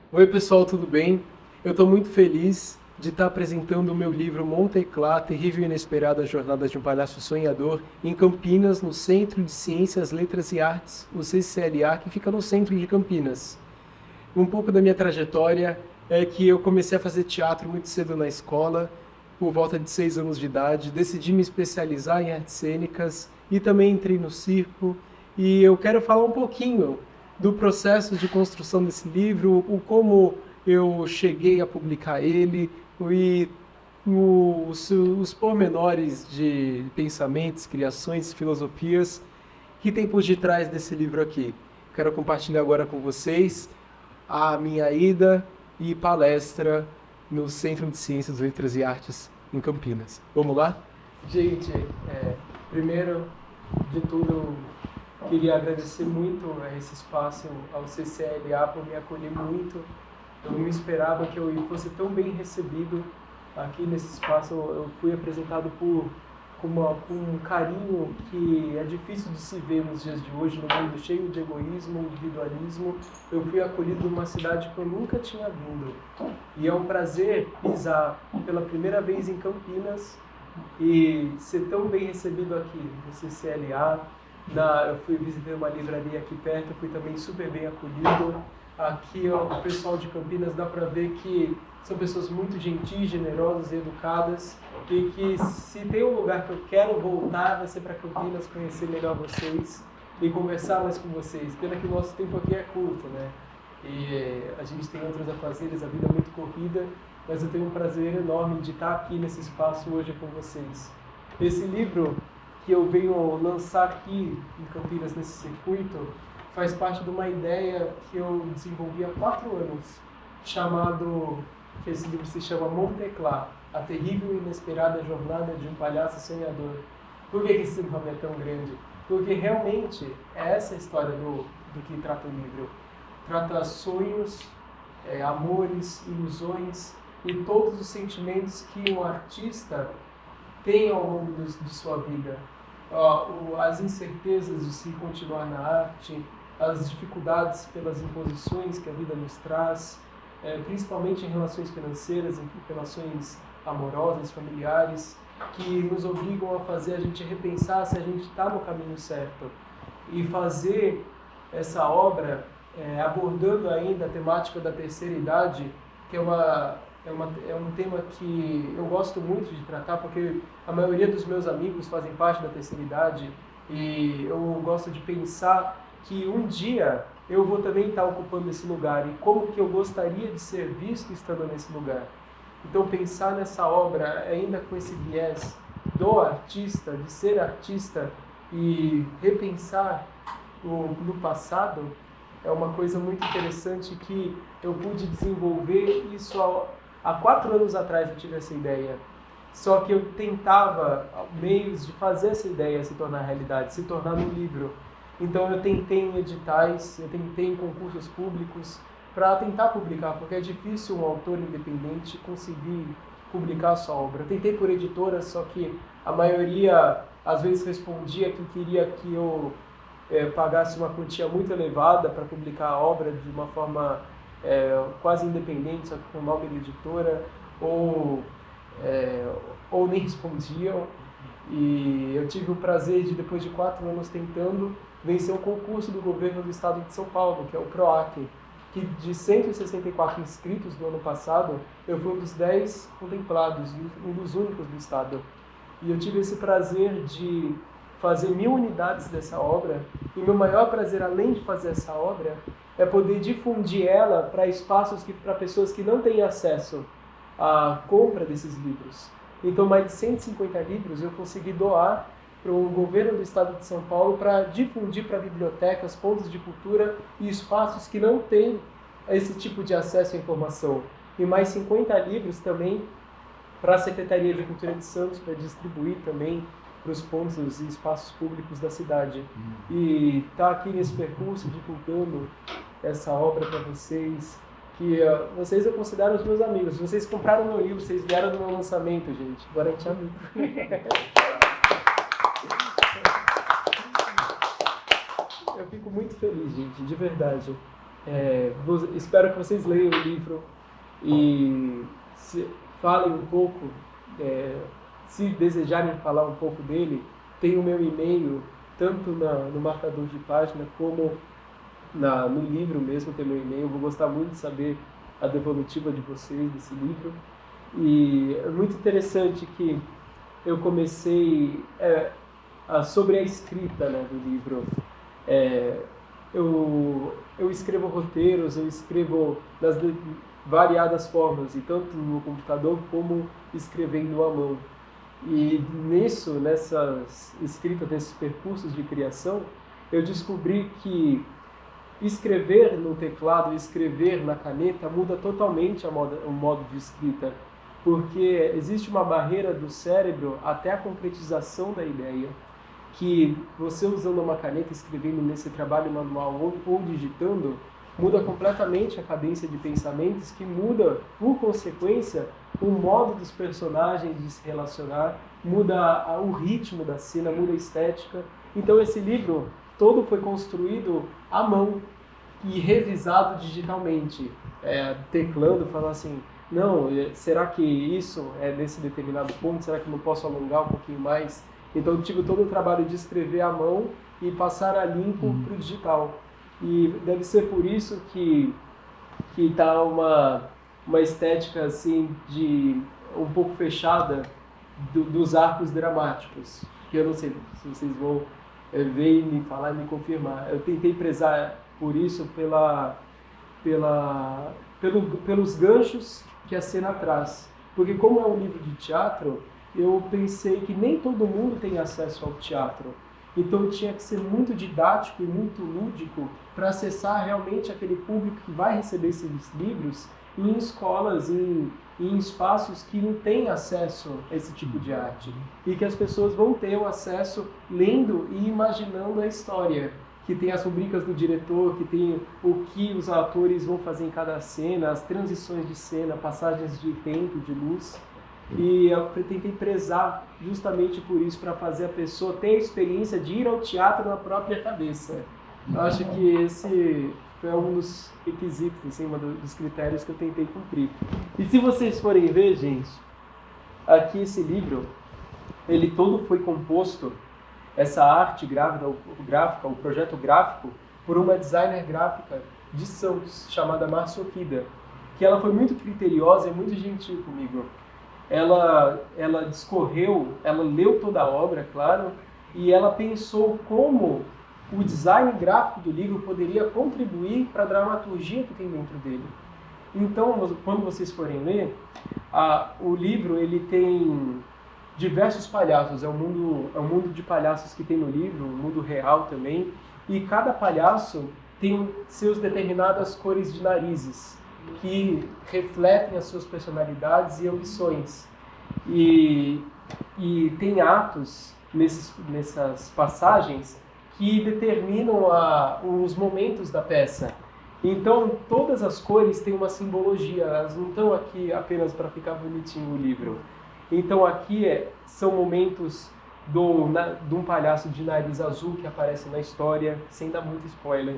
Oi pessoal, tudo bem? Eu estou muito feliz de estar apresentando o meu livro Monteclat, Terrível e Inesperada Jornada de um Palhaço Sonhador, em Campinas, no Centro de Ciências, Letras e Artes, o CCLA, que fica no centro de Campinas. Um pouco da minha trajetória é que eu comecei a fazer teatro muito cedo na escola, por volta de 6 anos de idade, decidi me especializar em artes cênicas e também entrei no circo. E eu quero falar um pouquinho do processo de construção desse livro, o como eu cheguei a publicar ele e os pormenores de pensamentos, criações, filosofias que tem por detrás desse livro aqui. Quero compartilhar agora com vocês a minha ida e palestra no Centro de Ciências, Letras e Artes em Campinas. Vamos lá? Gente, primeiro de tudo, queria agradecer muito esse espaço ao CCLA por me acolher muito. Eu não esperava que eu fosse tão bem recebido aqui nesse espaço. Eu fui apresentado com um carinho que é difícil de se ver nos dias de hoje, no mundo cheio de egoísmo, individualismo. Eu fui acolhido numa cidade que eu nunca tinha vindo. E é um prazer pisar pela primeira vez em Campinas e ser tão bem recebido aqui no CCLA. Eu fui visitar uma livraria aqui perto, fui também super bem acolhido. Aqui o pessoal de Campinas dá para ver que são pessoas muito gentis, generosas e educadas, e que se tem um lugar que eu quero voltar vai ser para Campinas, conhecer melhor vocês e conversar mais com vocês. Pena que o nosso tempo aqui é curto, né? E a gente tem outros afazeres, a vida é muito corrida, mas eu tenho um prazer enorme de estar aqui nesse espaço hoje com vocês. Esse livro que eu venho lançar aqui em Campinas, nesse circuito, faz parte de uma ideia que eu desenvolvi há 4 anos, esse livro se chama Monteclat, A Terrível e Inesperada Jornada de um Palhaço Sonhador. Por que esse nome é tão grande? Porque realmente é essa a história do que trata o livro. Trata sonhos, amores, ilusões e todos os sentimentos que um artista tem ao longo de sua vida. As incertezas de se continuar na arte, as dificuldades pelas imposições que a vida nos traz, principalmente em relações financeiras, em relações amorosas, familiares, que nos obrigam a fazer a gente repensar se a gente está no caminho certo. E fazer essa obra abordando ainda a temática da terceira idade, que é um tema que eu gosto muito de tratar, porque a maioria dos meus amigos fazem parte da terceira idade, e eu gosto de pensar que um dia eu vou também estar ocupando esse lugar, e como que eu gostaria de ser visto estando nesse lugar. Então pensar nessa obra ainda com esse viés do artista, de ser artista, e repensar no passado, é uma coisa muito interessante que eu pude desenvolver isso há 4 anos atrás. Eu tive essa ideia. Só que eu tentava meios de fazer essa ideia se tornar realidade, se tornar um livro. Então eu tentei em editais, eu tentei em concursos públicos para tentar publicar, porque é difícil um autor independente conseguir publicar a sua obra. Eu tentei por editora, só que a maioria às vezes respondia que queria que eu pagasse uma quantia muito elevada para publicar a obra de uma forma quase independente, só que com nome de editora, ou nem respondiam. E eu tive o prazer de, depois de 4 anos tentando, vencer um concurso do governo do estado de São Paulo, que é o PROAC, que de 164 inscritos do ano passado, eu fui um dos 10 contemplados, um dos únicos do estado. E eu tive esse prazer de fazer 1000 unidades dessa obra, e meu maior prazer, além de fazer essa obra, é poder difundir ela para espaços, para pessoas que não têm acesso à compra desses livros. Então, mais de 150 livros eu consegui doar para o governo do estado de São Paulo para difundir para bibliotecas, pontos de cultura e espaços que não têm esse tipo de acesso à informação. E mais 50 livros também para a Secretaria de Cultura de Santos, para distribuir também para os pontos e espaços públicos da cidade. E estar aqui nesse percurso, divulgando essa obra para vocês, que vocês eu considero os meus amigos. Vocês compraram meu livro, vocês vieram no meu lançamento, gente. Agora a gente é amigo. Eu fico muito feliz, gente, de verdade. Espero que vocês leiam o livro e falem um pouco, se desejarem falar um pouco dele, tem o meu e-mail, tanto no marcador de página como no livro mesmo tem meu e-mail. Eu vou gostar muito de saber a devolutiva de vocês desse livro. E é muito interessante que eu comecei sobre a escrita, né, do livro. Eu escrevo roteiros, eu escrevo das variadas formas, e tanto no computador como escrevendo à mão. E nessas escritas, nesses percursos de criação, eu descobri que escrever no teclado, escrever na caneta muda totalmente o modo de escrita, porque existe uma barreira do cérebro até a concretização da ideia, que você usando uma caneta, escrevendo nesse trabalho manual ou digitando, muda completamente a cadência de pensamentos, que muda, por consequência, o modo dos personagens de se relacionar, muda o ritmo da cena, muda a estética. Então esse livro todo foi construído à mão e revisado digitalmente, teclando, falando assim, não, será que isso é nesse determinado ponto? Será que eu não posso alongar um pouquinho mais? Então eu tive todo o trabalho de escrever à mão e passar a limpo para o digital. E deve ser por isso que está uma estética assim de um pouco fechada dos arcos dramáticos, que eu não sei se vocês vão ver e me falar e me confirmar. Eu tentei prezar por isso pelos ganchos que a cena traz, porque como é um livro de teatro, eu pensei que nem todo mundo tem acesso ao teatro, então tinha que ser muito didático e muito lúdico para acessar realmente aquele público que vai receber esses livros em escolas, em espaços que não têm acesso a esse tipo de arte, e que as pessoas vão ter o acesso lendo e imaginando a história, que tem as rubricas do diretor, que tem o que os atores vão fazer em cada cena, as transições de cena, passagens de tempo, de luz. E eu tentei prezar justamente por isso, para fazer a pessoa ter a experiência de ir ao teatro na própria cabeça. Eu acho que esse foi um dos requisitos, assim, um dos critérios que eu tentei cumprir. E se vocês forem ver, gente, aqui esse livro, ele todo foi composto, essa arte gráfica, o projeto gráfico, por uma designer gráfica de Santos, chamada Márcia Okida, que ela foi muito criteriosa e muito gentil comigo. Ela discorreu, ela leu toda a obra, claro, e ela pensou como o design gráfico do livro poderia contribuir para a dramaturgia que tem dentro dele. Então, quando vocês forem ler, o livro ele tem diversos palhaços, é um mundo de palhaços que tem no livro, um mundo real também, e cada palhaço tem seus determinadas cores de narizes, que refletem as suas personalidades e ambições. E tem atos nessas passagens que determinam os momentos da peça. Então, todas as cores têm uma simbologia, elas não estão aqui apenas para ficar bonitinho o livro. Então, aqui são momentos de um palhaço de nariz azul que aparece na história, sem dar muito spoiler.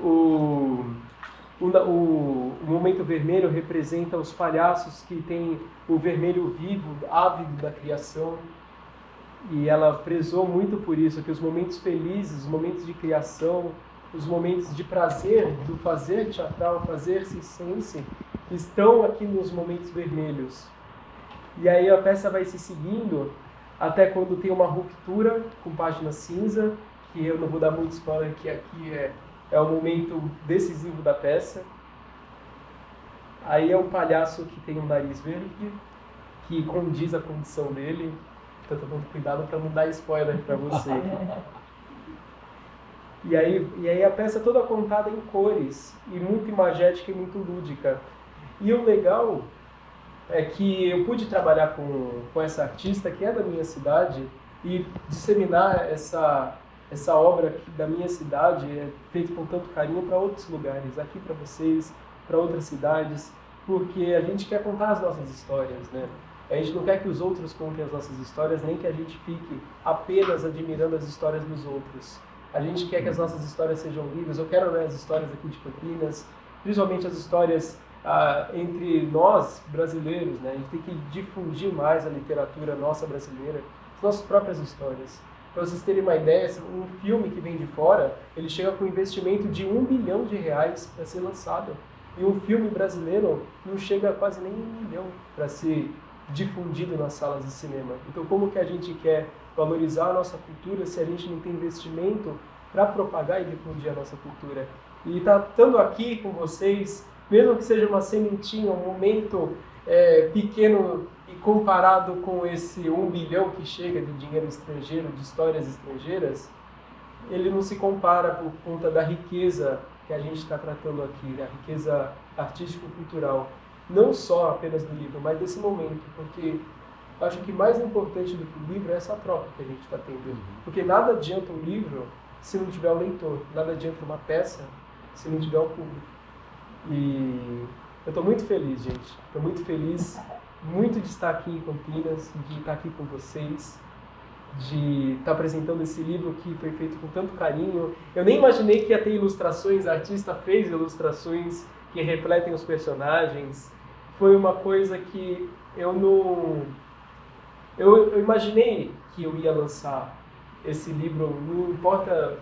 O momento vermelho representa os palhaços que têm o vermelho vivo, ávido da criação. E ela prezou muito por isso, que os momentos felizes, os momentos de criação, os momentos de prazer, do fazer teatral, fazer circense, estão aqui nos momentos vermelhos. E aí a peça vai se seguindo até quando tem uma ruptura com página cinza, que eu não vou dar muito spoiler, que aqui é o momento decisivo da peça. Aí é um palhaço que tem um nariz verde, que condiz a condição dele. Então, tomando cuidado para não dar spoiler para você. E aí a peça é toda contada em cores, e muito imagética e muito lúdica. E o legal é que eu pude trabalhar com essa artista, que é da minha cidade, e disseminar essa obra aqui da minha cidade, feita com tanto carinho, para outros lugares, aqui para vocês, para outras cidades, porque a gente quer contar as nossas histórias, né? A gente não quer que os outros contem as nossas histórias, nem que a gente fique apenas admirando as histórias dos outros. A gente quer que as nossas histórias sejam lidas. Eu quero ler as histórias aqui de Campinas, principalmente as histórias entre nós, brasileiros, né? A gente tem que difundir mais a literatura nossa brasileira, as nossas próprias histórias. Para vocês terem uma ideia, um filme que vem de fora, ele chega com um investimento de R$1 bilhão para ser lançado. E um filme brasileiro não chega a quase nem R$1 milhão para ser difundido nas salas de cinema. Então, como que a gente quer valorizar a nossa cultura se a gente não tem investimento para propagar e difundir a nossa cultura? E estando aqui com vocês, mesmo que seja uma sementinha, um momento pequeno e comparado com esse 1 bilhão que chega de dinheiro estrangeiro, de histórias estrangeiras, ele não se compara por conta da riqueza que a gente está tratando aqui, a riqueza artístico-cultural. Não só apenas do livro, mas desse momento, porque eu acho que mais importante do que o livro é essa troca que a gente está tendo. Porque nada adianta um livro se não tiver o leitor, nada adianta uma peça se não tiver o público. E eu estou muito feliz, gente. Estou muito feliz, muito de estar aqui em Campinas, de estar aqui com vocês, de estar apresentando esse livro que foi feito com tanto carinho. Eu nem imaginei que ia ter ilustrações, a artista fez ilustrações que refletem os personagens. Foi uma coisa que eu não... Eu imaginei que eu ia lançar esse livro, não importa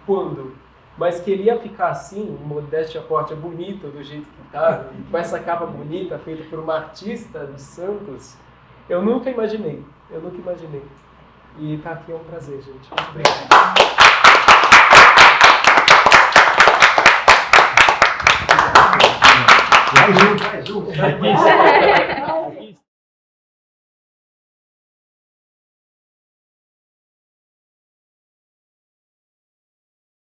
quando, mas que ele ia ficar assim, modéstia à parte, bonito do jeito que está, com essa capa bonita, feita por uma artista de Santos. Eu nunca imaginei. E estar aqui é um prazer, gente. Muito obrigado. Vai junto.